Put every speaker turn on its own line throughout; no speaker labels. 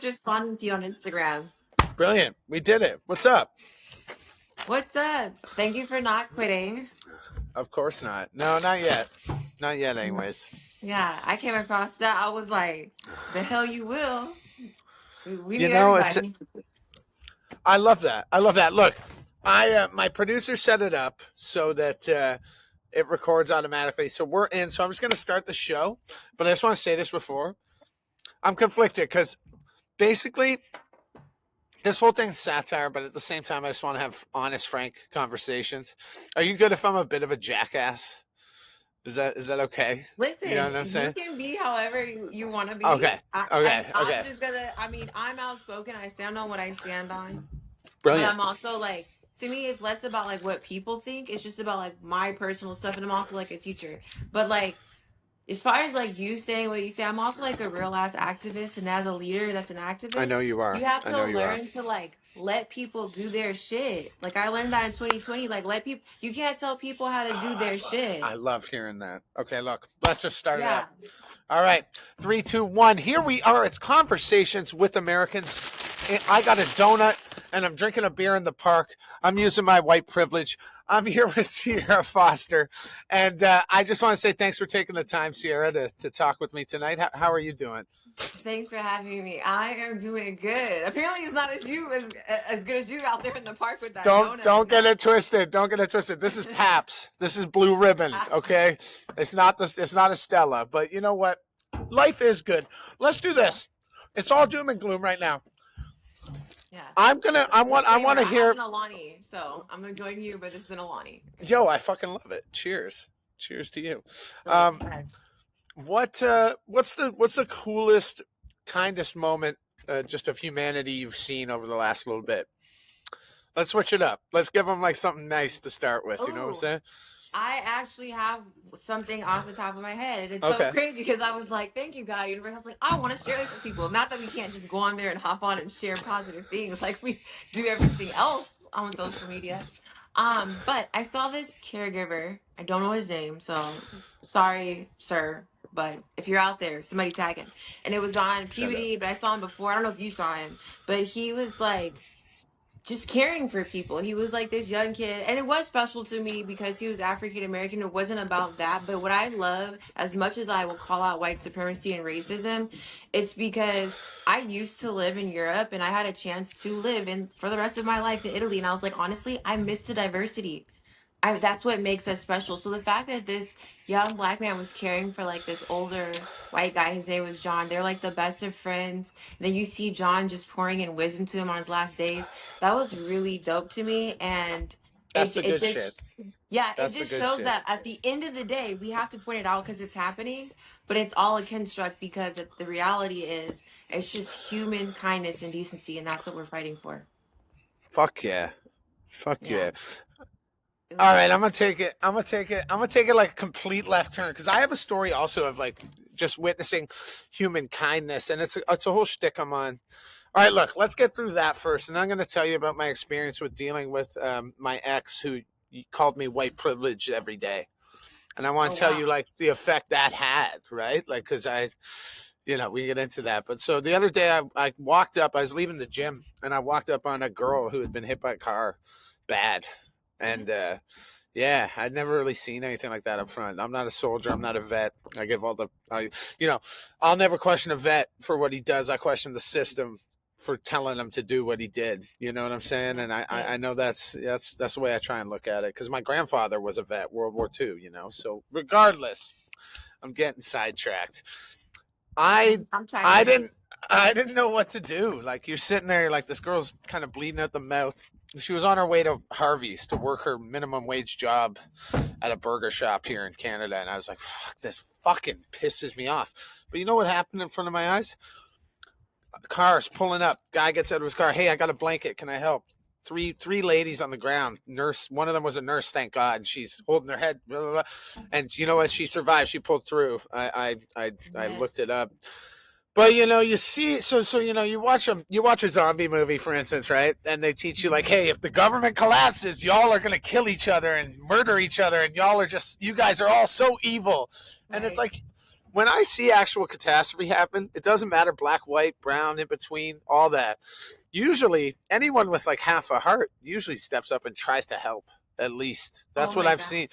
was responding to you on Instagram.
Brilliant. We did it. What's up?
What's up? Thank you for not quitting.
Of course not. No, not yet. Not yet, anyways.
Yeah, I came across that. I was like, the hell you will. We
You
need
know, it's.
everybody.
I love that. I love that. Look, my producer set it up so that it records automatically. So we're in. So I'm just going to start the show. But I just want to say this before. I'm conflicted because basically this whole thing's satire, but at the same time, I just want to have honest, frank conversations. Are you good if I'm a bit of a jackass? Is that okay?
Listen,
You know what I'm
you
saying?
can be however you want to be.
Okay. Okay.
I'm
Okay.
just gonna. I mean, I'm outspoken. I stand on what I stand on. But
Brilliant.
I'm also like, to me, it's less about like what people think. It's just about like my personal stuff, and I'm also like a teacher. But like, as far as like you saying what you say, I'm also like a real ass activist, and as a leader that's an
I
activist,
know you are.
you have
I
to
know you are.
learn to like let people do their shit. Like I learned that in 2020. Like let people, you can't tell people how to do their
I
shit.
love hearing that. Okay, look, let's just start it
Yeah.
up. All right, 3, 2, 1. Here we are. It's Conversations with Americans. I got a donut and I'm drinking a beer in the park. I'm using my white privilege. I'm here with Ciera Foster. And I just want to say thanks for taking the time, Ciera, to talk with me tonight. How are you doing?
Thanks for having me. I am doing good. Apparently, it's not as good as you out there in the park with that donut.
Don't get it twisted. Don't get it twisted. This is Paps. This is Blue Ribbon. Okay, it's not a Stella. But you know what? Life is good. Let's do this. It's all doom and gloom right now.
Yeah.
I want to hear.
I'm an Alani, so I'm gonna join you, but this is an Alani.
Yo, I fucking love it. Cheers. Cheers to you. What's the coolest, kindest moment just of humanity you've seen over the last little bit? Let's switch it up. Let's give them like something nice to start with. You know what I'm saying?
I actually have something off the top of my head. And it's
Okay.
so crazy because I was like, thank you, God, Universe. I was like, I want to share this with people. Not that we can't just go on there and hop on and share positive things like we do everything else on social media. But I saw this caregiver. I don't know his name, so sorry, sir. But if you're out there, somebody tag him. And it was on PBD, but I saw him before. I don't know if you saw him, but he was like just caring for people. He was like this young kid, and it was special to me because he was African American. It wasn't about that, but what I love, as much as I will call out white supremacy and racism, it's because I used to live in Europe and I had a chance to live in for the rest of my life in Italy, and I was like, honestly, I miss the diversity. That's what makes us special. So the fact that this young black man was caring for like this older white guy, his name was John. They're like the best of friends. And then you see John just pouring in wisdom to him on his last days. That was really dope to me, and
That's the
it
good shit.
just yeah, it
That's the
just
good
shows
shit.
that at the end of the day, we have to point it out because it's happening, but it's all a construct because the reality is it's just human kindness and decency, and that's what we're fighting for.
Fuck yeah. Fuck
Yeah.
yeah. All right, I'm gonna take it. I'm gonna take it like a complete left turn because I have a story also of like just witnessing human kindness, and it's a whole shtick I'm on. All right, look, let's get through that first, and I'm gonna tell you about my experience with dealing with my ex who called me white privilege every day, and I want to tell you like the effect that had, right? Like, because we get into that. But so the other day I walked up, I was leaving the gym, and I walked up on a girl who had been hit by a car, bad. And yeah, I'd never really seen anything like that up front. I'm not a soldier. I'm not a vet. I give all the, I'll never question a vet for what he does. I question the system for telling him to do what he did. You know what I'm saying? And I know that's the way I try and look at it because my grandfather was a vet, World War II. So regardless, I'm getting sidetracked. I didn't know what to do. Like you're sitting there, like this girl's kind of bleeding out the mouth. She was on her way to Harvey's to work her minimum wage job at a burger shop here in Canada. And I was like, fuck, this fucking pisses me off. But you know what happened in front of my eyes? Cars pulling up. Guy gets out of his car. Hey, I got a blanket. Can I help? Three ladies on the ground. Nurse. One of them was a nurse, thank God. And she's holding her head. Blah, blah, blah. And you know what? She survived. She pulled through. I looked it up. But you see, so you watch a zombie movie, for instance, right? And they teach you like, hey, if the government collapses, y'all are gonna kill each other and murder each other, and you guys are all so evil. Right. And it's like, when I see actual catastrophe happen, it doesn't matter black, white, brown, in between, all that. Usually, anyone with like half a heart usually steps up and tries to help. At least
Oh
that's what
my
I've
God.
seen,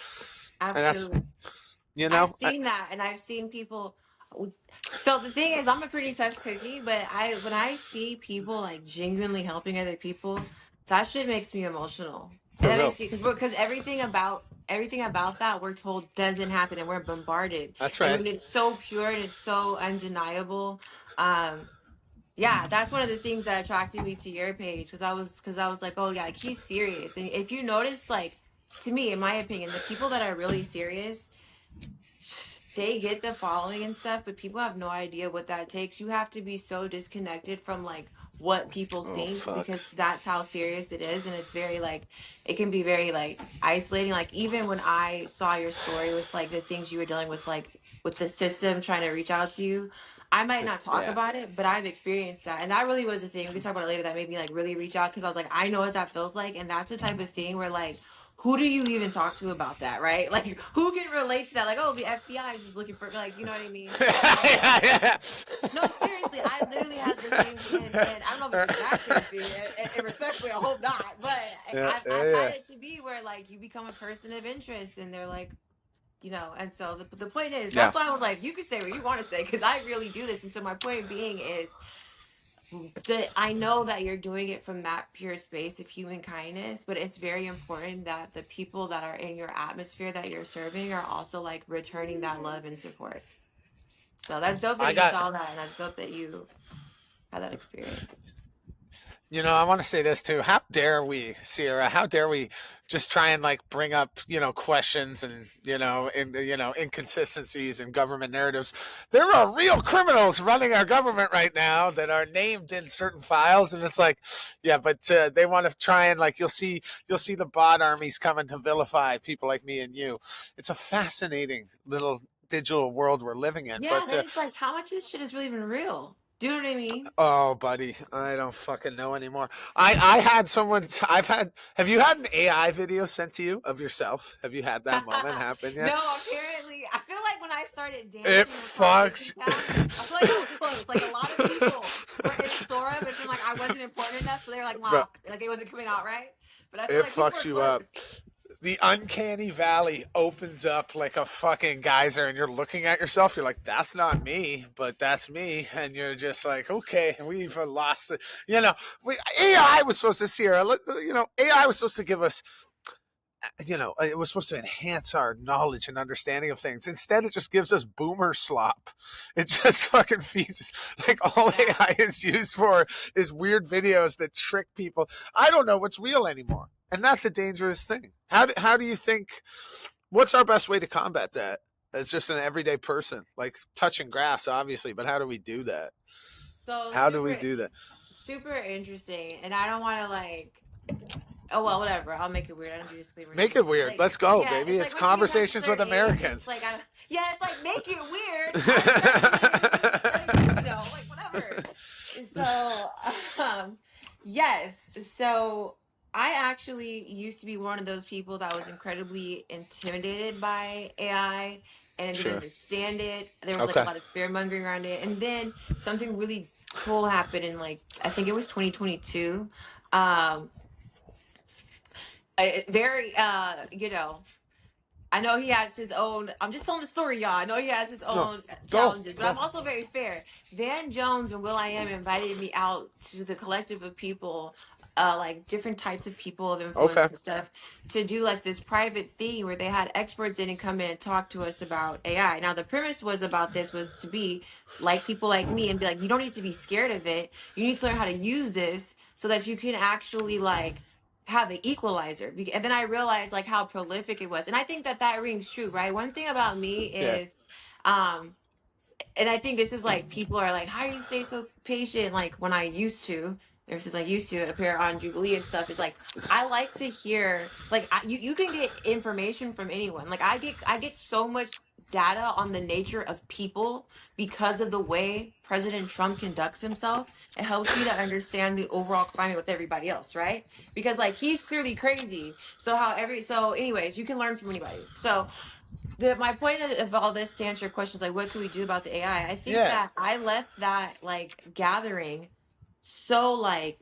and that's
Absolutely.
you
I've
know,
seen that, and I've seen people. So the thing is, I'm a pretty tough cookie, but when I see people like genuinely helping other people, that shit makes me emotional, and
for
that
real.
makes me because everything about that we're told doesn't happen, and we're bombarded,
That's
and
right.
when it's so pure and it's so undeniable, um, yeah, that's one of the things that attracted me to your page because I was like, oh yeah, like he's serious, and if you notice, like to me, in my opinion, the people that are really serious they get the following and stuff, but people have no idea what that takes. You have to be so disconnected from like what people
Oh
think
fuck.
because that's how serious it is. And it's very like, it can be very like isolating. Like, even when I saw your story with like the things you were dealing with, like with the system trying to reach out to you, I might not talk
Yeah.
about it, but I've experienced that. And that really was a thing. We can talk about it later that made me like really reach out because I was like, I know what that feels like. And that's the type of thing where like, who do you even talk to about that, right? Like, who can relate to that? Like, oh, the FBI is just looking for, like, you know what I mean?
Yeah.
No, seriously, I literally had the same thing, and I don't know if it's just that crazy. And respectfully, I hope not, but
Yeah,
I find
yeah,
it to be where like you become a person of interest, and they're like, and so the point is
yeah.
that's why I was like, you can say what you want to say because I really do this, and so my point being is that I know that you're doing it from that pure space of human kindness, but it's very important that the people that are in your atmosphere that you're serving are also like returning that love and support. So that's dope that
I
you
got
saw that, and that's dope that you had that experience.
I want to say this too. How dare we, Ciera? How dare we just try and like bring up, questions and inconsistencies in government narratives? There are real criminals running our government right now that are named in certain files, and it's like, yeah, but they want to try and like you'll see the bot armies coming to vilify people like me and you. It's a fascinating little digital world we're living in,
Yeah,
but
then it's like, how much of this shit is really even real? Do you know what I mean?
oh, buddy, I don't fucking know anymore. I had someone. I've had. Have you had an AI video sent to you of yourself? Have you had that moment happen yet?
No, apparently, I feel like when I started
It
dancing on
fucks.
Transition Path, I feel like I was close. Like a lot of people were in Sora, but then like I wasn't important enough, so they were like,
Bro,
"Nah," like it wasn't coming out right. But I feel
it
like people were
fucks you up.
close.
The uncanny valley opens up like a fucking geyser, and you're looking at yourself. You're like, "That's not me, but that's me," and you're just like, "Okay, we've lost it." AI was supposed to see her. AI was supposed to give us it was supposed to enhance our knowledge and understanding of things. Instead, it just gives us boomer slop. It just fucking feeds us. Like, all
Yeah.
AI is used for is weird videos that trick people. I don't know what's real anymore. And that's a dangerous thing. How do you think, what's our best way to combat that? As just an everyday person, like touching grass, obviously, but how do we do that?
So
How do we do that?
super interesting, and I don't want to like. Oh well, whatever. I'll make it weird. I don't do disclaimers
Make it
anymore.
weird.
Like,
Let's go,
yeah,
baby.
it's like
It's
once you get past a
conversations with
certain age,
Americans.
it's like, yeah, it's like make it weird. I respect you. Like, like whatever. So, um, yes. So I actually used to be one of those people that was incredibly intimidated by AI and didn't
Sure.
understand it. There was like a
Okay.
lot of fear mongering around it, and then something really cool happened in like I think it was 2022. Um, very I know he has his own. I'm just telling the story, y'all. I know he has his
No.
own
Go.
challenges, but
Go.
I'm also very fair. Van Jones and Will I Am invited me out to the collective of people, like different types of people of
Okay.
influence and stuff, to do like this private thing where they had experts in and come in and talk to us about AI. Now the premise was about this was to be like people like me and be like, you don't need to be scared of it. You need to learn how to use this so that you can actually like have an equalizer. And then I realized like how prolific it was, and I think that that rings true, right? One thing about me
Yeah.
is um and I think this is like people are like, how do you stay so patient? Like when I used to, ever since I used to appear on Jubilee and stuff, is like I like to hear like you can get information from anyone. Like I get so much data on the nature of people because of the way President Trump conducts himself. It helps me to understand the overall climate with everybody else, right? Because like he's clearly crazy. So anyways, you can learn from anybody. So My point of all this, to answer your questions, like what can we do about the AI? I think
Yeah,
that I left that like gathering so like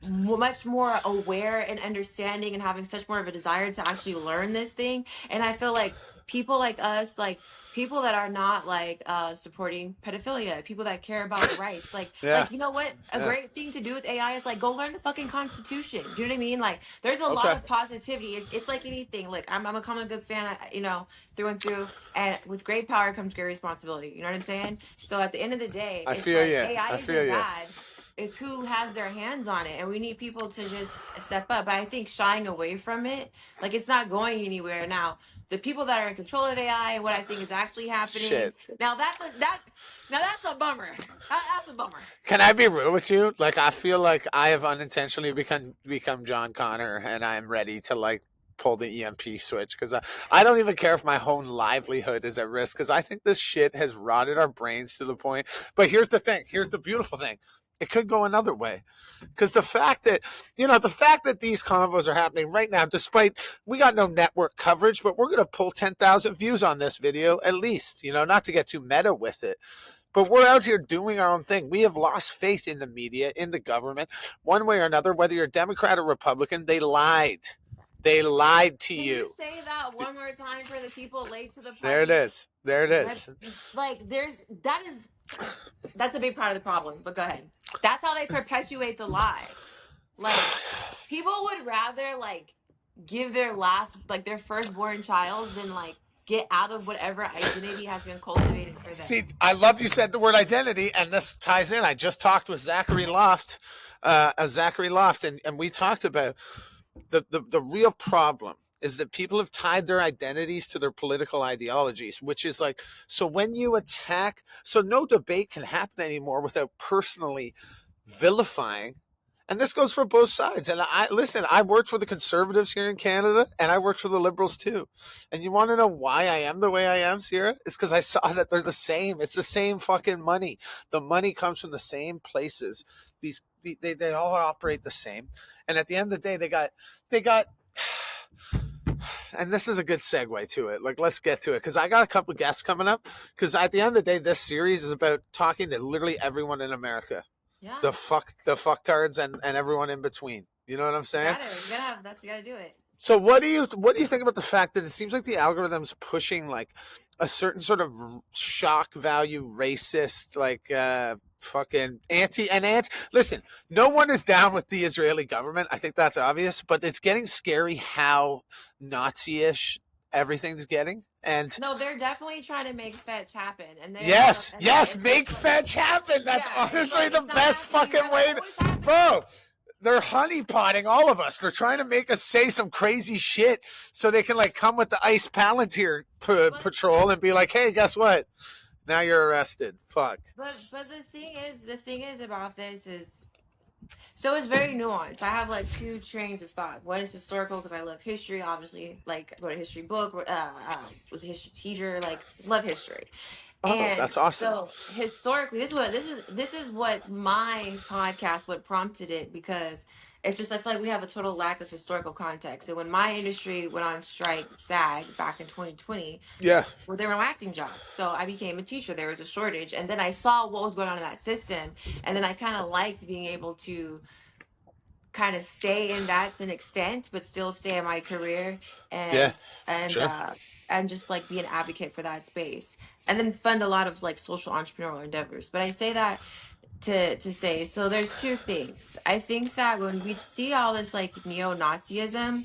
much more aware and understanding and having such more of a desire to actually learn this thing. And I feel like people like us, like people that are not like supporting pedophilia, people that care about rights,
yeah,
you know what, a
yeah.
great thing to do with AI is like go learn the fucking constitution. Do you know what I mean? Like there's a lot
Okay,
of positivity. It's like anything. Like I'm a comic book fan, you know, through and through, and with great power comes great responsibility, you know what I'm saying? So at the end of the day,
I
it's
feel
like
you.
AI
I feel
isn't
you.
bad, it's who has their hands on it, and we need people to just step up. But I think shying away from it, like it's not going anywhere now. The people that are in control of AI and what I think is actually happening
Shit.
now, that's a bummer. That's a bummer.
Can I be real with you? Like, I feel like I have unintentionally become John Connor, and I'm ready to like pull the EMP switch because I don't even care if my own livelihood is at risk because I think this shit has rotted our brains to the point. But here's the thing. Here's the beautiful thing. It could go another way because the fact that these convos are happening right now, despite we got no network coverage, but we're gonna pull 10,000 views on this video at least. Not to get too meta with it. But we're out here doing our own thing. We have lost faith in the media, in the government, one way or another. Whether you're Democrat or Republican, they lied. They lied to
Can you
you.
say that one more time for the people late to the
There it
party?
is. There it
That
is.
like there's that is that's a big part of the problem. But go ahead. That's how they perpetuate the lie. Like people would rather like give their last like their firstborn child than like get out of whatever identity has been cultivated for them.
See, I love you said the word identity, and this ties in. I just talked with Zachary Loft, and we talked about the real problem is that people have tied their identities to their political ideologies, which is like, so when you attack, so no debate can happen anymore without personally vilifying. And this goes for both sides. And I worked for the conservatives here in Canada, and I worked for the liberals too. And you want to know why I am the way I am, Ciera? It's because I saw that they're the same. It's the same fucking money. The money comes from the same places. They all operate the same. And at the end of the day, they got, and this is a good segue to it. Like, let's get to it because I got a couple of guests coming up. Because at the end of the day, this series is about talking to literally everyone in America.
Yeah.
The fucktards and everyone in between. You know what I'm saying?
You gotta do it.
So what do you think about the fact that it seems like the algorithm's pushing like a certain sort of shock value racist like fucking anti. Listen, no one is down with the Israeli government. I think that's obvious, but it's getting scary how Nazi-ish everything's getting. And
No, they're definitely trying to make fetch happen, and
yes,
it's
make
like,
fetch happen. That's
yeah,
honestly the
it's not
best
happening
fucking
where
way.
that always happens.
Bro, they're honeypotting all of us. They're trying to make us say some crazy shit so they can like come with the ICE Palantir patrol and be like, "Hey, guess what? Now you're arrested." Fuck.
But the thing is about this is so it's very nuanced. I have like two trains of thought. One is historical because I love history, obviously. Like I wrote a history book, was a history teacher, like love history.
Oh,
And
that's awesome.
so historically, this is what my podcast, what prompted it, because it's just I feel like we have a total lack of historical context. And when my industry went on strike, SAG back in 2020,
Yeah.
well, there were no acting jobs. So I became a teacher. There was a shortage. And then I saw what was going on in that system. And then I kind of liked being able to kind of stay in that to an extent, but still stay in my career
Yeah.
and and
Sure.
uh and just like be an advocate for that space. And then fund a lot of like social entrepreneurial endeavors. But I say that to say so there's two things. I think that when we see all this like neo-Nazism,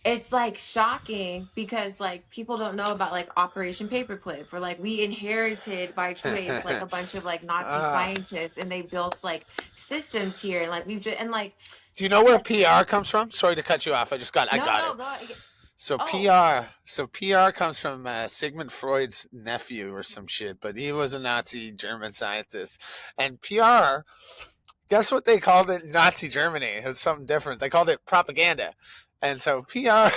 it's like shocking because like people don't know about like Operation Paperclip, or like we inherited by choice like a bunch of like Nazi
Ah.
scientists, and they built like systems here, and like we've just and like
Do you know where
yes,
PR comes from? Sorry to cut you off. I
no,
got
no,
it.
go.
So
Oh,
PR comes from Sigmund Freud's nephew or some shit, but he was a Nazi German scientist. And PR, guess what they called it in Nazi Germany? It was something different. They called it propaganda. And so PR,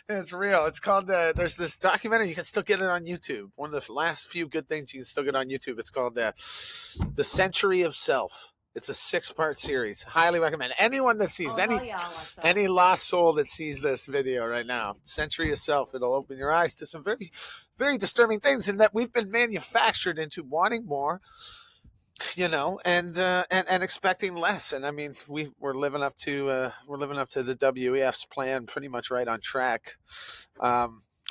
it's real. It's called, there's this documentary, you can still get it on YouTube. One of the last few good things you can still get on YouTube. It's called The Century of Self. It's a 6-part series. Highly recommend. Anyone that sees
Oh hell yeah, I'll watch that.
any lost soul that sees this video right now, center yourself. It'll open your eyes to some very, very disturbing things, and that we've been manufactured into wanting more, and expecting less. And I mean, we're living up to the WEF's plan, pretty much right on track.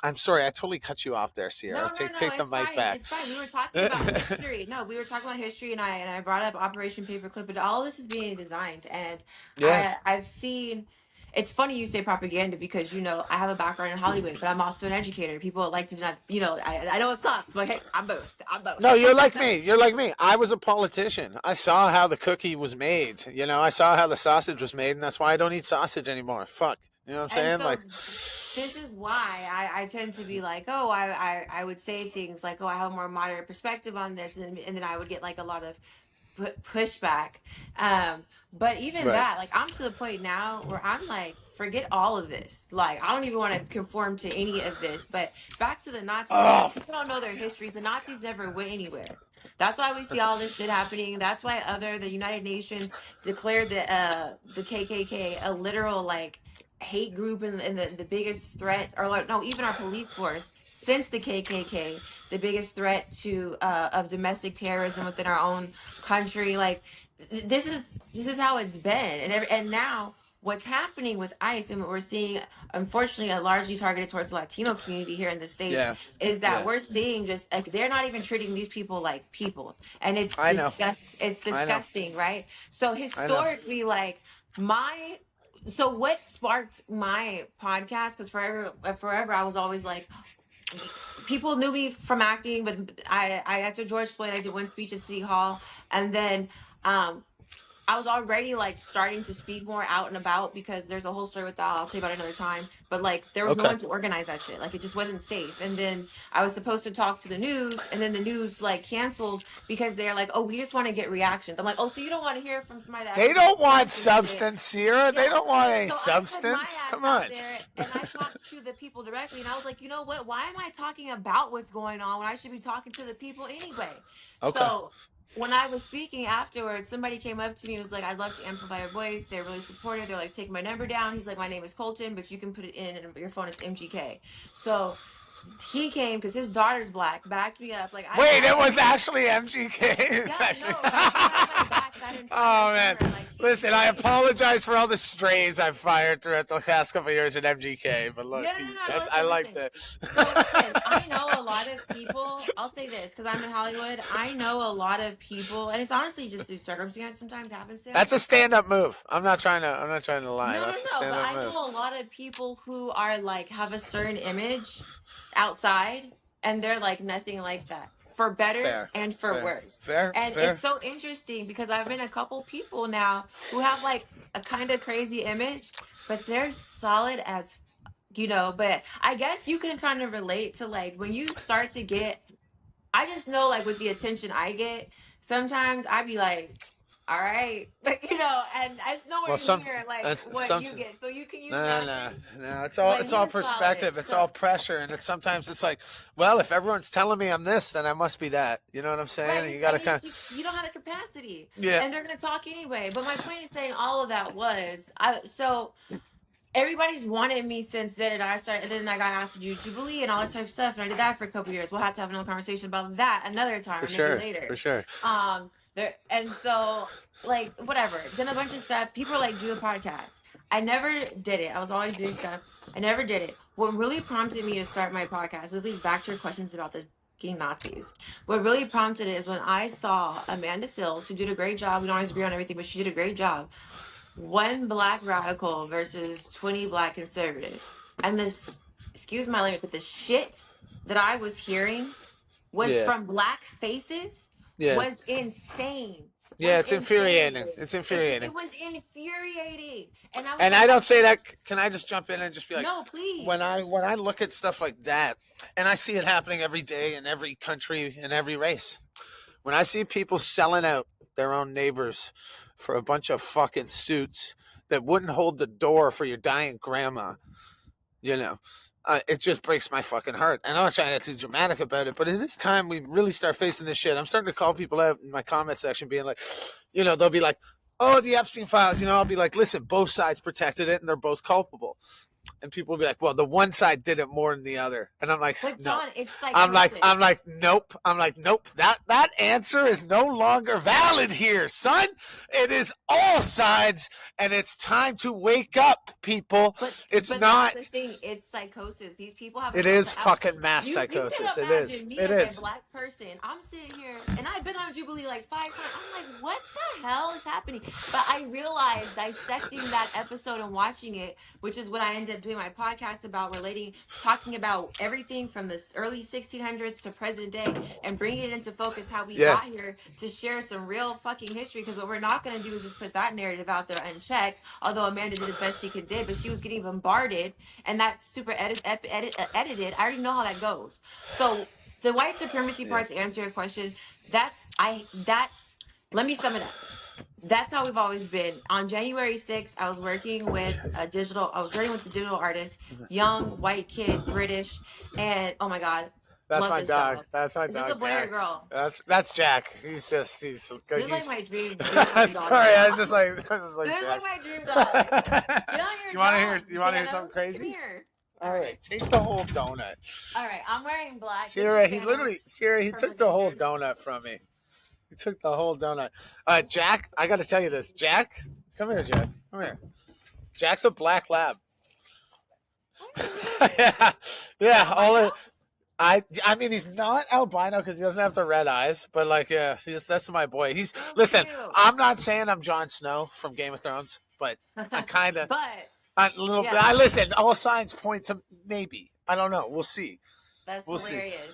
I'm sorry, I totally cut you off there, Ciera.
No,
Take the
it's
mic
fine.
back.
It's fine. We were talking about history. No, we were talking about history, and I brought up Operation Paperclip, but all this is being designed, and
Yeah.
I've seen. It's funny you say propaganda because I have a background in Hollywood, but I'm also an educator. People like to not, I know it sucks, but hey, I'm both. I'm both.
No, you're like me. You're like me. I was a politician. I saw how the cookie was made. I saw how the sausage was made, and that's why I don't eat sausage anymore. Fuck. You know what I'm
And
saying? Like,
so this is why I tend to be like, oh, I would say things like, oh, I have a more moderate perspective on this, and then I would get like a lot of pushback. But even
right.
that, like, I'm to the point now where I'm like, forget all of this. Like, I don't even want to conform to any of this. But back to the Nazis, like,
Oh,
people don't know their histories. The Nazis never went anywhere. That's why we see all this shit happening. That's why the United Nations declared the KKK a literal like hate group and the biggest threat, or like, no, even our police force since the KKK, the biggest threat to of domestic terrorism within our own country. Like, this is how it's been, and now what's happening with ICE and what we're seeing, unfortunately, largely targeted towards the Latino community here in the states,
yeah.
is that
Yeah.
we're seeing just like they're not even treating these people like people, and
I know.
it's
I know.
disgusting, right? So
I know.
historically, like my so what sparked my podcast, because forever I was always like, people knew me from acting, but I after George Floyd, I did one speech at City Hall, and then um I was already like starting to speak more out and about, because there's a whole story with that I'll tell you about another time. But like there was no
Okay.
one to organize that shit. Like it just wasn't safe. And then I was supposed to talk to the news, and then the news like canceled because they're like, oh, we just want to get reactions. I'm like, oh, so you don't want to hear from somebody that
They
actually
don't want
experienced this shit?
substance, Ciera. They
Yeah.
don't want any
So I put my
substance.
ass
Come
out
on.
there and I talked to the people directly, and I was like, you know what? Why am I talking about what's going on when I should be talking to the people anyway?
Okay.
So when I was speaking afterwards, somebody came up to me and was like, I'd love to amplify your voice. They're really supportive. They're like, take my number down. He's like, my name is Colton, but you can put it in and your phone is MGK. So he came because his daughter's black, backed me up. Like I
Wait,
got
it
him.
was actually MGK. It's
Yeah,
actually.
no, like he had my back that entire
Oh man,
summer. Like
listen, I
he
apologize for all the strays I've fired throughout the past couple of years at MGK, but look,
no.
I
Listen,
like
listen.
that.
So listen, I know a lot of people. I'll say this because I'm in Hollywood. I know a lot of people, and it's honestly just through circumstance. Sometimes happens to.
That's a stand-up move. I'm not trying to lie.
No,
That's a
no. But
stand-up
I
move.
know a lot of people who are like have a certain image outside, and they're like nothing like that, for better
Fair,
and for
fair,
worse.
fair,
And it's
fair.
so interesting because I've been a couple people now who have like a kind of crazy image, but they're solid as but I guess you can kind of relate to like when you start to get, I just know like with the attention I get, sometimes I be like, all right, like and it's
Well,
nowhere
some
near like
that's
what
some.
you get. So you can you
No, no,
imagine?
no.
But
It's all
he's solid.
perspective. It's
So
all pressure, and sometimes it's like, well, if everyone's telling me I'm this, then I must be that. You know what I'm saying?
right,
And you
and
gotta kind
you don't have the capacity,
yeah.
and they're gonna talk anyway. But my point in saying all of that was, so everybody's wanted me since then, and I started. And then I got asked to do Jubilee and all this type of stuff, and I did that for a couple years. We'll have to have another conversation about that another
For
time, maybe
sure,
later.
for sure.
There and so like whatever, done a bunch of stuff. People are like, do a podcast. I never did it. I was always doing stuff. I never did it. What really prompted me to start my podcast, this leads back to your questions about the fucking Nazis. What really prompted it is when I saw Amanda Sills, who did a great job. We don't always agree on everything, but she did a great job. One black radical versus 20 black conservatives. And this, excuse my language, but the shit that I was hearing was
Yeah,
from black faces
yeah,
was insane.
yeah.
Was
It's
insane.
infuriating. It's
It
infuriating.
was infuriating. And I was
And
like,
I don't say that. Can I just jump in and just be like,
no, please.
when I look at stuff like that, and I see it happening every day in every country in every race. When I see people selling out their own neighbors for a bunch of fucking suits that wouldn't hold the door for your dying grandma, you know, it just breaks my fucking heart. And I'm not trying to get too dramatic about it, but it is time we really start facing this shit. I'm starting to call people out in my comment section being like, they'll be like, oh, the Epstein files, I'll be like, listen, both sides protected it and they're both culpable. And people will be like, well, the one side did it more than the other. And I'm like,
But
no.
John, it's
I'm like,
nope.
nope. That answer is no longer valid here, son. It is all sides, and it's time to wake up, people. It's not.
That's the thing. It's psychosis. These people have.
It is fucking mass psychosis.
You
it is.
Me
it
as
is.
a black person. I'm sitting here, and I've been on Jubilee like 5 times. I'm like, what the hell is happening? But I realized dissecting that episode and watching it, which is what I ended up doing my podcast about, talking about everything from the early 1600s to present day, and bringing it into focus how we got here to share some real fucking history. Because what we're not going to do is just put that narrative out there unchecked. Although Amanda did as best she could did, but she was getting bombarded, and that's super edited. I already know how that goes. So the white supremacy part, to answer your question, let me sum it up. That's how we've always been. On January 6th, I was working with the digital artist, young, white kid, British, and oh my God.
That's my dog.
Dog.
That's my
Is
dog.
Is this a boy
Jack.
or girl?
That's Jack. He's good.
This is like my dream dog.
Sorry, I was just like
this is like my dream dog. Get on your
You want to hear something crazy?
Come here.
All right, take the whole donut.
All right, I'm wearing black.
Ciera, he took the whole donut from me. He took the whole donut. Jack, I got to tell you this. Jack, come here, Jack. Come here. Jack's a black lab. yeah. I mean, he's not albino because he doesn't have the red eyes, but like, yeah, that's my boy. Listen. I'm not saying I'm Jon Snow from Game of Thrones, but I kind of, a little bit. I listen. All signs point to maybe. I don't know. We'll see.
We'll hilarious. See.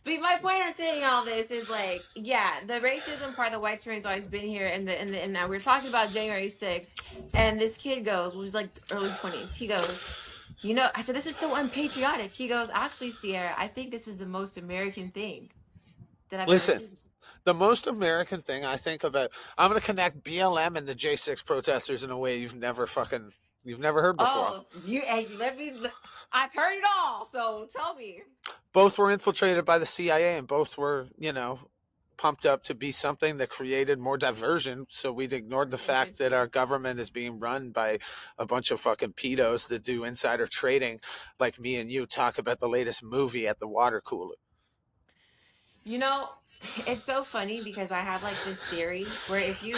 But my point of saying all this is like, yeah, the racism part of the white supremacy has always been here, and now we're talking about January 6th, and this kid goes, who's like early 20s, he goes, I said, this is so unpatriotic. He goes, actually, Ciera, I think this is the most American thing that I've ever seen.
The most American thing I think about, I'm going to connect BLM and the J6 protesters in a way you've never heard before.
I've heard it all, so tell me.
Both were infiltrated by the CIA, and both were, pumped up to be something that created more diversion. So we'd ignored the fact that our government is being run by a bunch of fucking pedos that do insider trading, like me and you talk about the latest movie at the water cooler.
It's so funny because I have like this theory where if you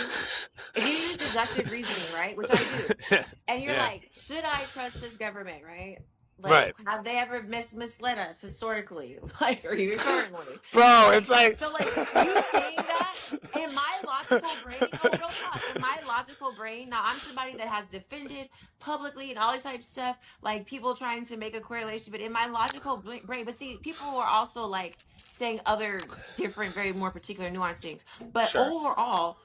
use deductive reasoning, right, which I do, and you're like, should I trust this government, right? Like, have they ever misled us historically, like, or even currently?
Bro, it's like
so, like, you saying that in my logical brain. No, real talk. In my logical brain, now I'm somebody that has defended publicly and all this type of stuff, like people trying to make a correlation. But in my logical brain, but see, people are also like saying other different, very more particular nuanced things. But overall,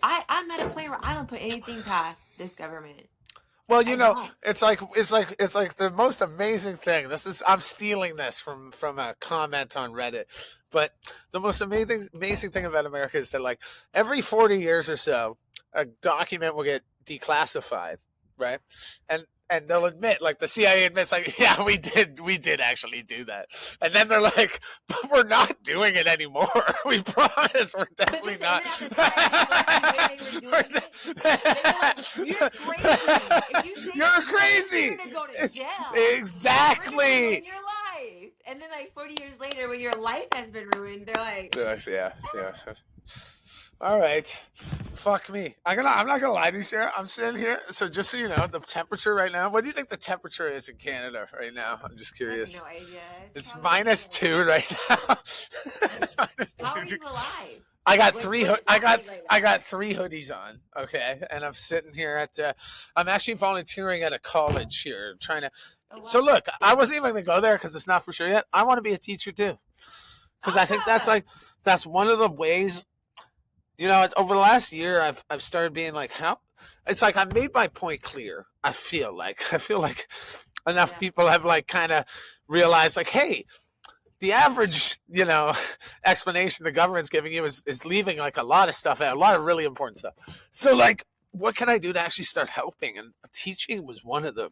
I'm at a point where I don't put anything past this government.
Well, it's like the most amazing thing. I'm stealing this from a comment on Reddit. But the most amazing thing about America is that like every 40 years or so, a document will get declassified, right? And they'll admit, like the CIA admits, like, yeah, we did actually do that. And then they're like, but we're not doing it anymore. We promise we're definitely not.
You're crazy.
You're crazy.
You're gonna go to jail.
Exactly.
In your life. And then like 40 years later, when your life has been ruined, they're like,
yeah. All right, fuck me. I'm not gonna lie to you, Sarah. I'm sitting here. So just so you know, the temperature right now. What do you think the temperature is in Canada right now? I'm just curious.
I have no idea.
It's -2 right now. It's -2.
How are you alive?
I got three hoodies on. Okay, and I'm sitting here at. I'm actually volunteering at a college here, trying to. Oh, wow. So look, I wasn't even gonna go there because it's not for sure yet. I want to be a teacher too, because I think that's one of the ways. Over the last year, I've started being like, how? It's like I made my point clear. I feel like enough people have like kind of realized like, hey, the average, explanation the government's giving you is leaving like a lot of stuff out, a lot of really important stuff. So like, what can I do to actually start helping? And teaching was one of the.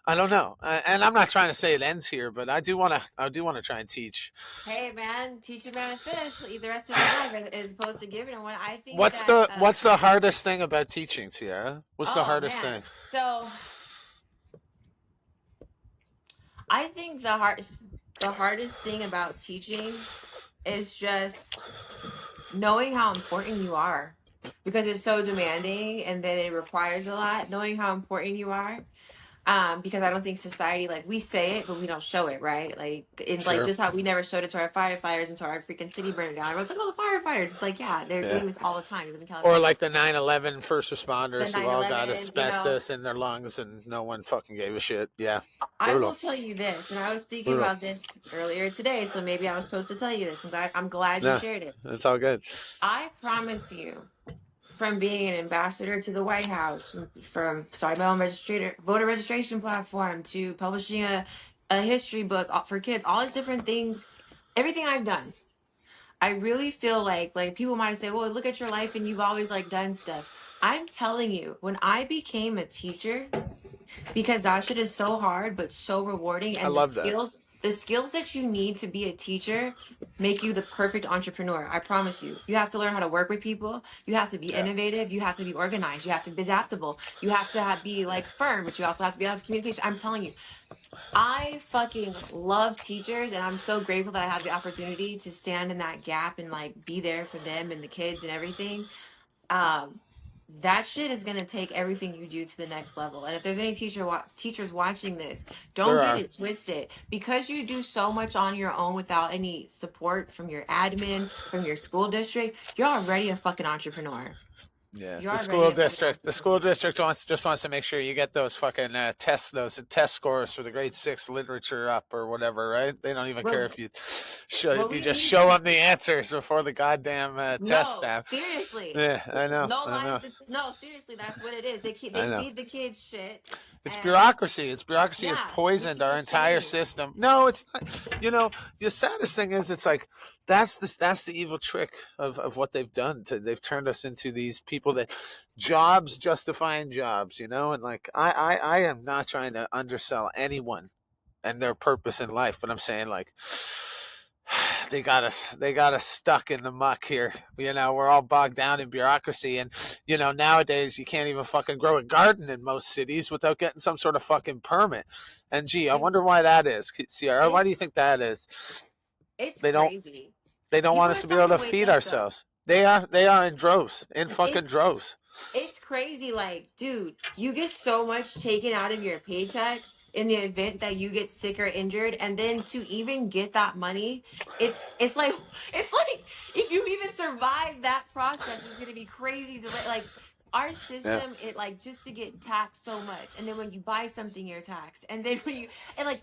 I don't know, and I'm not trying to say it ends here, but I do want to try and teach.
Hey man, teach a man to fish, eat the rest of his life, as opposed to giving him one. I think
What's
that.
the hardest thing about teaching, Ciera? What's the
Oh
hardest
man,
thing?
so I think the hardest thing about teaching is just knowing how important you are, because it's so demanding and then it requires a lot. Knowing how important you are, because I don't think society, like, we say it but we don't show it, right? Like, in like
Sure.
just how we never showed it to our firefighters until our freaking city burned down. Everyone's like, oh, the firefighters. It's like, yeah, they're
Yeah.
doing this all the time. You live in
Or
California.
like the 9/11 first
The
responders who all got
9/11, you know.
asbestos in their lungs and no one fucking gave a shit. Yeah.
I will
Brutal.
tell you this, and I was thinking
Brutal.
about this earlier today, so maybe I was supposed to tell you this. I'm glad you
No,
shared it.
it's all good.
I promise you, from being an ambassador to the White House, from starting my own voter registration platform, to publishing a history book for kids, all these different things, everything I've done, I really feel like people might say, well, look at your life and you've always like done stuff. I'm telling you, when I became a teacher, because that shit is so hard but so rewarding,
I
and
love that.
the skills that you need to be a teacher make you the perfect entrepreneur. I promise you. You have to learn how to work with people, you have to be
Yeah.
innovative, you have to be organized, you have to be adaptable, you have to be like firm, but you also have to be able to communication. I'm telling you, I fucking love teachers, and I'm so grateful that I have the opportunity to stand in that gap and like be there for them and the kids and everything. um that shit is gonna take everything you do to the next level. And if there's any teachers watching this, don't
There
get
are.
it twisted. Because you do so much on your own without any support from your admin, from your school district, you're already a fucking entrepreneur.
Yeah,
You're
the
already
school
a fucking
district. The school
entrepreneur.
district wants to make sure you get those fucking those test scores for the grade 6 literature up or whatever, right? They don't even care
What,
if you
what we
just
need
show them the answers before the goddamn test
No,
now.
seriously.
Yeah, I know,
No
I know,
lies. No, seriously, that's what it is. They
I know.
feed the kids shit,
It's
and
bureaucracy. It's bureaucracy has
yeah, which
poisoned
is
our
a
entire
shame.
system. No, it's not. You know, the saddest thing is, it's like that's the evil trick of what they've done. They've turned us into these people that jobs justifying jobs. You know, and like I am not trying to undersell anyone and their purpose in life, but I'm saying like they got us stuck in the muck here. You know, we're all bogged down in bureaucracy, and you know, nowadays you can't even fucking grow a garden in most cities without getting some sort of fucking permit. And gee, I
And
wonder why that is. Ciera, why do you
it's
think that is?
it's
They don't
crazy.
they don't want
People
us
are
to be able
starting to
to
wake
feed
up though.
ourselves. They are in droves, in fucking
It's
droves.
it's crazy. Like, dude, you get so much taken out of your paycheck in the event that you get sick or injured, and then to even get that money, it's like it's like if you even survive that process, it's gonna be crazy to like our
Yeah.
system. It like just to get taxed so much, and then when you buy something, you're taxed, and then when you and like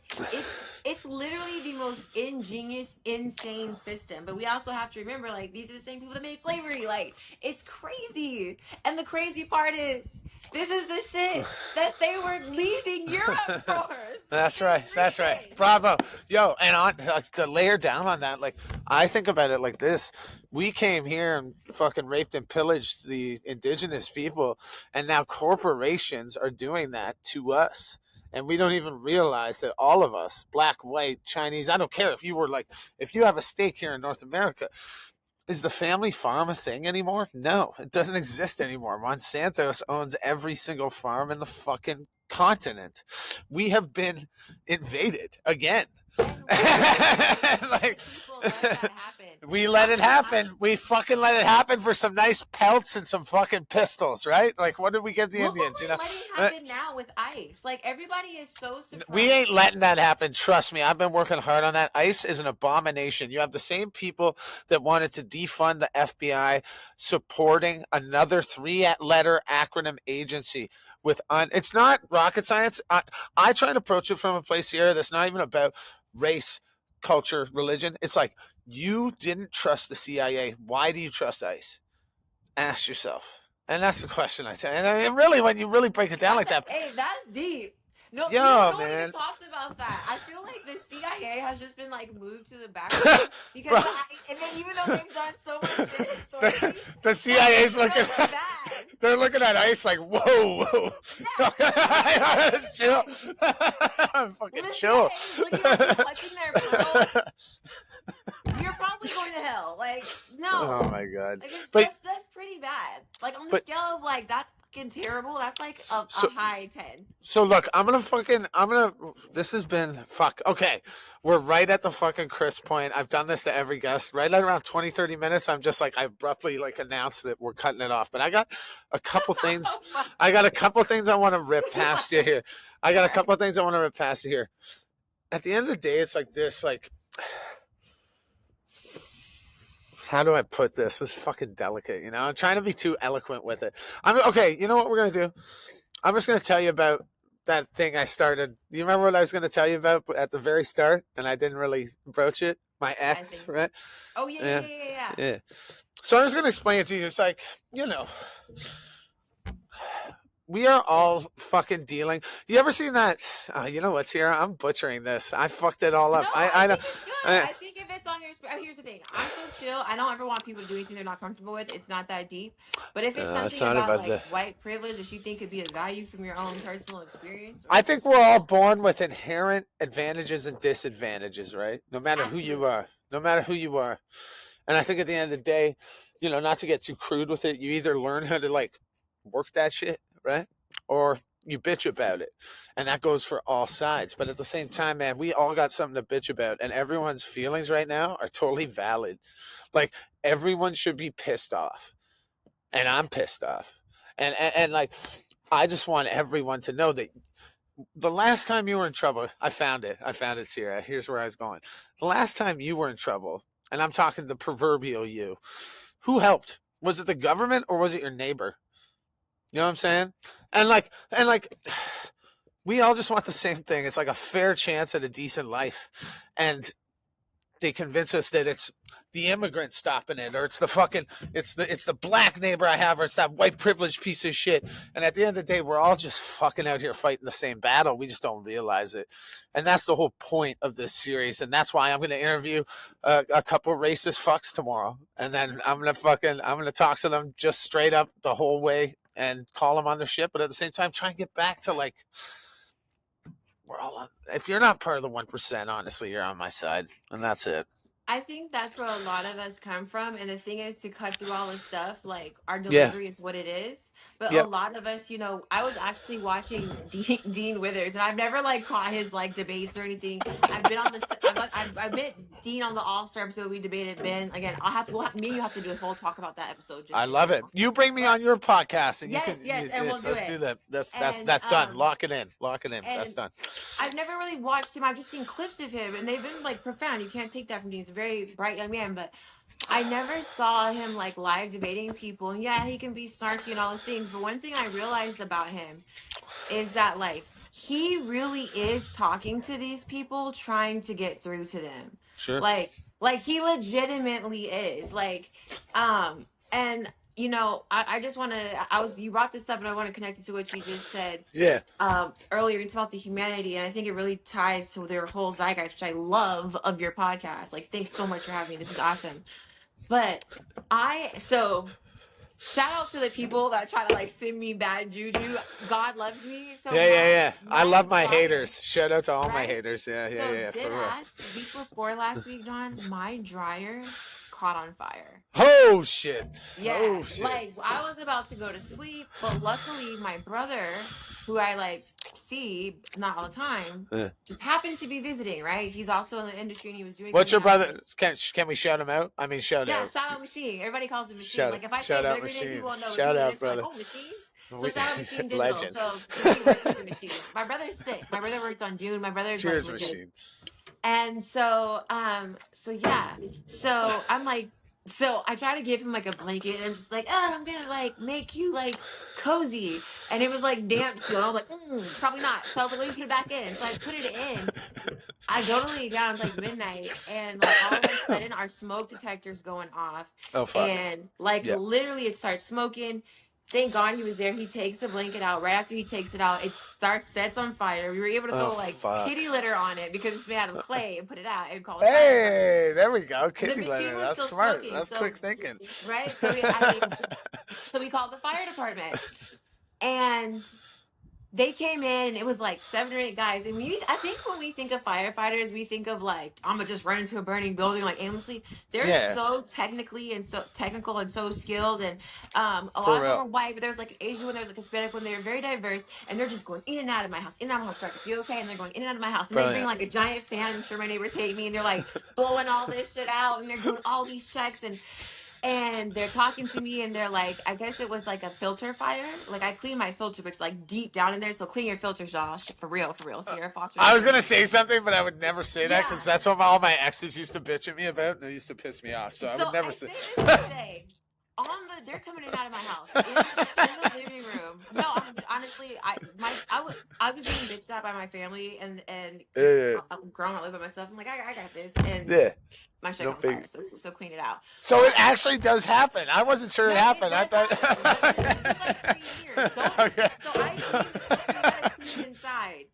it's literally the most ingenious, insane system. But we also have to remember, like, these are the same people that made slavery. Like, it's crazy. And the crazy part is, this is the shit that they were leaving Europe for.
That's
This
right. That's right.
reason.
Bravo. Yo, and on to layer down on that, like I think about it like this. We came here and fucking raped and pillaged the indigenous people, and now corporations are doing that to us. And we don't even realize that all of us, black, white, Chinese, I don't care if you were like, if you have a stake here in North America, is the family farm a thing anymore? No, it doesn't exist anymore. Monsanto owns every single farm in the fucking continent. We have been invaded again.
And we as
Like,
a people let that happen.
we let it
I
happen. We fucking let it happen for some nice pelts and some fucking pistols, right? Like, what did we give the
look what
Indians? You know,
we're letting
Uh,
happen now with ICE. Like, everybody is so
we ain't
surprised.
letting that happen. Trust me. I've been working hard on that. ICE is an abomination. You have the same people that wanted to defund the FBI supporting another 3-letter acronym agency with it's not rocket science. I try and approach it from a place here that's not even about race, culture, religion. It's like, you didn't trust the CIA. Why do you trust ICE? Ask yourself. And that's the question I tell you. And really, when you really break it down like that,
Hey, that's deep. No,
yo,
no one even
man.
talks about that. I feel like the CIA has just been like moved to the background because
Bro,
and then even though they've done so much good
the,
historically,
the
nothing
CIA's looking
but bad.
They're looking at ice like, whoa, whoa. It's chill. Fucking
Listen,
chill.
it's looking at you clutching their pearl. You're probably going to hell. Like,
Oh
no.
my god.
Like,
But
that's pretty bad. Like, on the
but
scale of, like, that's fucking terrible, that's like a
so
high 10.
so look, this has been fuck. Okay. We're right at the fucking crisp point. I've done this to every guest. Right at around 20, 30 minutes, I'm just like I abruptly like announced that we're cutting it off. But I got a couple things I want to rip past you here. I got a couple of things I want to rip past you here. At the end of the day, it's like this, like how do I put this? It's fucking delicate, you know? I'm trying to be too eloquent with it. Okay, you know what we're gonna do? I'm just gonna tell you about that thing I started. You remember what I was gonna tell you about at the very start, and I didn't really broach it? My ex, right?
Oh yeah.
Yeah. So I'm just gonna explain it to you. It's like, you know, we are all fucking dealing. You ever seen that? You know what, Ciera? I'm butchering this. I fucked it all up.
No, I think it's good. I think if it's on your, here's the thing. I'm so chill. I don't ever want people to do anything they're not comfortable with. It's not that deep. But if it's
it's
something
not
about
about
like white privilege that you think could be of value from your own personal experience,
I think we're all born with inherent advantages and disadvantages, right? No matter who you are. No matter who you are. And I think at the end of the day, you know, not to get too crude with it, you either learn how to like work that shit, right? Or you bitch about it. And that goes for all sides. But at the same time, man, we all got something to bitch about. And everyone's feelings right now are totally valid. Like, everyone should be pissed off. And I'm pissed off. And like, I just want everyone to know that the last time you were in trouble, I found it, Ciera. Here's where I was going. The last time you were in trouble, and I'm talking the proverbial you, who helped? Was it the government or was it your neighbor? You know what I'm saying? And like, we all just want the same thing. It's like a fair chance at a decent life. And they convince us that it's the immigrant stopping it, or it's the black neighbor I have, or it's that white privileged piece of shit. And at the end of the day, we're all just fucking out here fighting the same battle. We just don't realize it. And that's the whole point of this series. And that's why I'm going to interview a couple of racist fucks tomorrow. And then I'm going to talk to them just straight up the whole way and call them on their shit. But at the same time, try and get back to like, we're all on, if you're not part of the 1%, honestly, you're on my side, and that's it.
I think that's where a lot of us come from. And the thing is, to cut through all this stuff, like our delivery is what it is. But a lot of us, you know, I was actually watching Dean Withers, and I've never like caught his like debates or anything. I've been on the, I've met Dean on the All Star episode. We debated Ben again. Me and you have to do a whole talk about that episode.
I love it. You bring me on your podcast, and
yes, and we'll do
let's
it.
do that. That's done. Lock it in. That's done.
I've never really watched him. I've just seen clips of him, and they've been like profound. You can't take that from Dean. He's a very bright young man, but I never saw him like live debating people. And yeah, he can be snarky and all the things, but one thing I realized about him is that like he really is talking to these people, trying to get through to them.
Sure.
Like he legitimately is like, and you know, I just want to. You brought this up, and I want to connect it to what you just said.
Yeah.
Earlier, it's about the humanity, and I think it really ties to their whole zeitgeist, which I love of your podcast. Like, thanks so much for having me. This is awesome. But shout out to the people that try to like send me bad juju. God loves me. So
yeah. I love my haters. Shout out to all my haters. Yeah.
Week before last week, John, my dryer caught on fire.
Oh shit.
Yeah.
Oh shit.
Like I was about to go to sleep, but luckily my brother, who I like see not all the time, just happened to be visiting, right? He's also in the industry and he was doing.
What's your brother? Can we shout him out? I mean, shout out.
Yeah, shout out Machine. Everybody calls him Machine. Like if I say
out
Machine, people will know.
Shout out, brother.
Like, oh, Machine. So shout out Machine Digital.
Legend.
So he works with the Machine. My brother's sick. My brother works on June. My brother's
cheers,
like,
Machine.
And so I'm like, so I try to give him like a blanket and I'm just like, oh, I'm gonna like make you like cozy. And it was like damp still. I was like, probably not. So I was like, let me put it back in. So I put it in. I go to lay down, it's like midnight, and like all of a sudden our smoke detector's going off.
Oh fuck.
And like literally it starts smoking. Thank God he was there. He takes the blanket out. Right after he takes it out, it sets on fire. We were able to throw kitty litter on it because it's made out of clay and put it out and call it
Hey, there we go. Kitty litter. That's smart. That's quick thinking.
Right? So we called the fire department. And they came in and it was like 7 or 8 guys. And I think when we think of firefighters, we think of like, I'm gonna just run into a burning building like aimlessly. They're
Yeah,
so technically and so technical and so skilled. And a
for
lot of them
real.
are white, but there's like an Asian one, there's like a Hispanic one. They're very diverse. And they're just going in and out of my house, in and out of my house. Like, you okay? And they're going in and out of my house. And they bring
Brilliant.
like a giant fan. I'm sure my neighbors hate me. And they're like blowing all this shit out. And they're doing all these checks. And they're talking to me and they're like, I guess it was like a filter fire. Like I clean my filter, but it's like deep down in there. So clean your filters, y'all. For real, for real. Ciera Foster.
I was gonna say something, but I would never say that because
Yeah.
that's what all my exes used to bitch at me about, and it used to piss me off. So I would never say.
Say this today. They're coming in and out of my house in the living room. No, honestly, I was being bitched at by my family and
Yeah.
I'm grown. I live by myself. I'm like, I got this, and
Yeah.
my shit
No
on fire.
big.
So clean it out.
So it actually does happen. I wasn't sure it
No,
happened. I
it does
thought.
happen. It's been like 3 years.
Okay.
So I clean the filter. You gotta clean inside.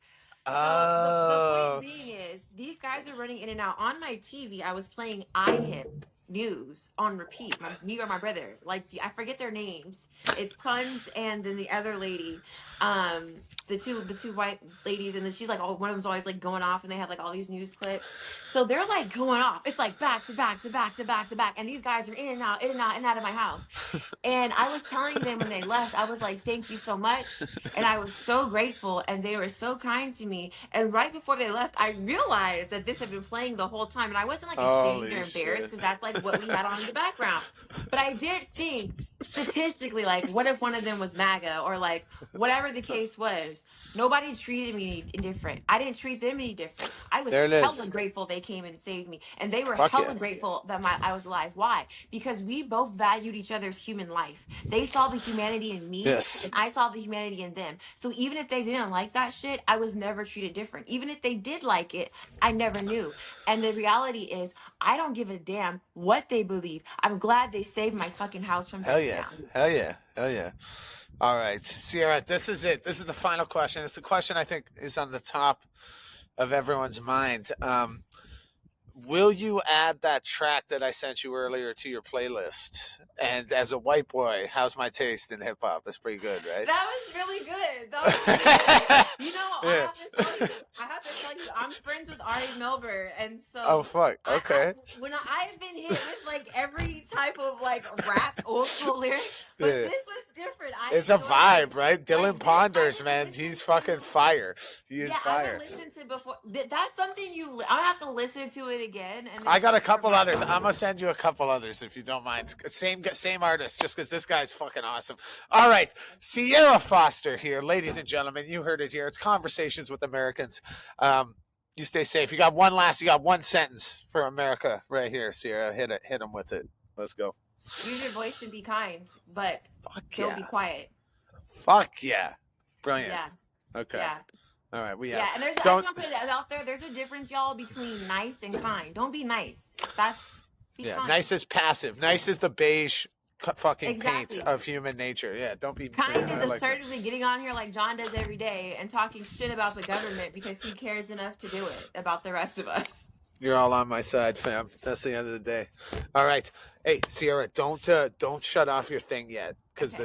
So the point being is, these guys are running in and out. On my TV, I was playing iHip news on repeat. Me or my brother, like I forget their names. It's Puns and then the other lady, the two white ladies, and then she's like, oh, one of them's always like going off, and they have like all these news clips. So they're like going off. It's like back to back to back to back to back, and these guys are in and out, in and out, in and out of my house. And I was telling them when they left, I was like, thank you so much. And I was so grateful. And they were so kind to me. And right before they left, I realized that this had been playing the whole time. And I wasn't like ashamed
Holy
or embarrassed
shit.
because that's like what we had on in the background. But I did think statistically, like, what if one of them was MAGA or like whatever the case was? Nobody treated me indifferent. I didn't treat them any different. I was
There it
hella
is.
grateful they came and saved me. And they were
Fuck
hella
yeah.
grateful that I was alive. Why? Because we both valued each other's human life. They saw the humanity in me,
Yes.
and I saw the humanity in them. So even if they didn't like that shit, I was never treated different. Even if they did like it, I never knew. And the reality is, I don't give a damn what they believe. I'm glad they saved my fucking house from
Hell
burning
yeah.
down.
Hell yeah. Hell yeah. All right, Ciera, this is it. This is the final question. It's the question I think is on the top of everyone's mind. Will you add that track that I sent you earlier to your playlist? And as a white boy, how's my taste in hip hop? It's pretty good, right?
That was really good. That was really good. You know,
Yeah.
I have to tell you, I'm friends with Ari Melber, and so
Oh fuck. Okay.
when I've been hit with like every type of like rap old school lyric, but
Yeah.
this was different.
It's a
enjoyed
vibe,
it.
right?
Like
Dylan
this, I
Ponders,
didn't
man.
listen
He's
to.
fucking fire. He is
Yeah, I
fire.
haven't listened to before. That's something I have to listen to it again. And
I got a
then
couple others. I'm gonna send you a couple others if you don't mind. Same artist, just because this guy's fucking awesome. All right, Ciera Foster here, ladies and gentlemen. You heard it here. It's Conversations with Americans. You stay safe. You got one sentence for America right here, Ciera. Hit him with it. Let's go.
use your voice and be kind, but
Fuck
don't be
yeah.
quiet.
Fuck yeah. Brilliant.
Yeah.
Okay.
Yeah.
All right.
Yeah, and I just
Don't.
want to put it out there. There's a difference, y'all, between nice and kind. Don't be nice. Be
Yeah.
kind.
Nice is passive. Nice is the beige fucking
Exactly.
paint of human nature. Yeah. Don't be.
Kind
yeah, I
is
like that.
absurdly getting on here like John does every day and talking shit about the government because he cares enough to do it about the rest of us.
You're all on my side, fam. That's the end of the day. All right. Hey, Ciera, don't shut off your thing yet because
Okay.